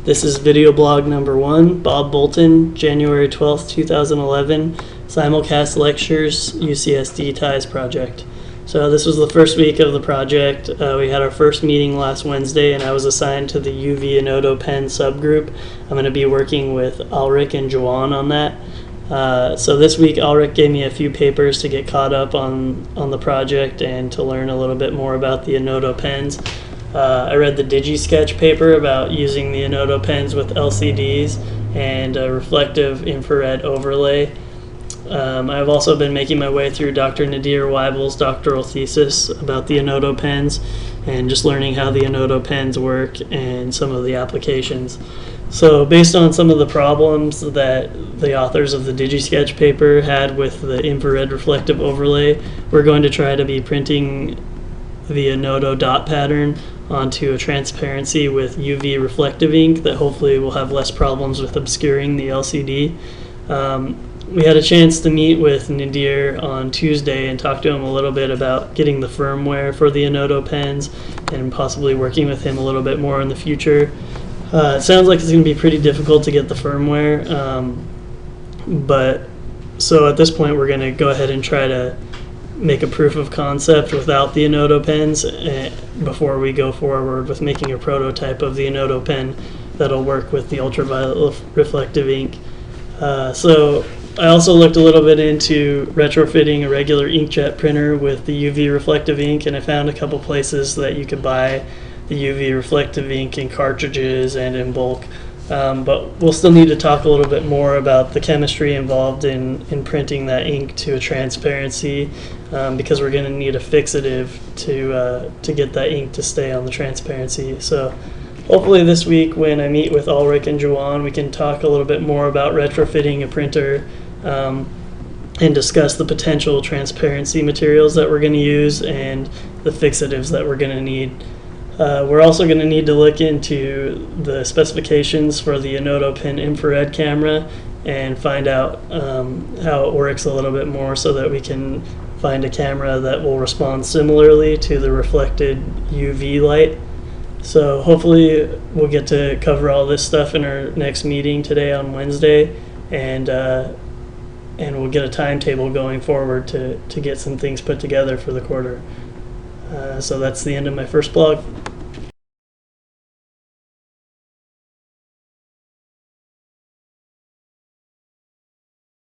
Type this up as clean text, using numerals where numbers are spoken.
This is video blog number 1, Bob Bolton, January 12th, 2011, simulcast lectures, UCSD Ties project. So this was the first week of the project. We had our first meeting last Wednesday, and I was assigned to the UV Inodo pen subgroup. I'm going to be working with Ulrich and Joanne on that. So this week Ulrich gave me a few papers to get caught up on the project and to learn a little bit more about the Inodo pens. I read the DigiSketch paper about using the Inodo pens with LCDs and a reflective infrared overlay. I've also been making my way through Dr. Nadir Weibel's doctoral thesis about the Inodo pens and just learning how the Inodo pens work and some of the applications. So based on some of the problems that the authors of the DigiSketch paper had with the infrared reflective overlay, we're going to try to be printing the Inodo dot pattern onto a transparency with UV reflective ink that hopefully will have less problems with obscuring the LCD. We had a chance to meet with Nadir on Tuesday and talk to him a little bit about getting the firmware for the Inodo pens and possibly working with him a little bit more in the future. It sounds like it's going to be pretty difficult to get the firmware, but so at this point we're going to go ahead and try to make a proof of concept without the Inodo pens before we go forward with making a prototype of the Inodo pen that'll work with the ultraviolet reflective ink. So I also looked a little bit into retrofitting a regular inkjet printer with the UV reflective ink, and I found a couple places that you could buy the UV reflective ink in cartridges and in bulk. But we'll still need to talk a little bit more about the chemistry involved in printing that ink to a transparency, because we're going to need a fixative to get that ink to stay on the transparency. So hopefully this week when I meet with Ulrich and Joanne, we can talk a little bit more about retrofitting a printer and discuss the potential transparency materials that we're going to use and the fixatives that we're going to need. We're also going to need to look into the specifications for the Inodo pen infrared camera and find out how it works a little bit more so that we can find a camera that will respond similarly to the reflected UV light. So hopefully we'll get to cover all this stuff in our next meeting today on Wednesday, and we'll get a timetable going forward to get some things put together for the quarter. So that's the end of my first blog.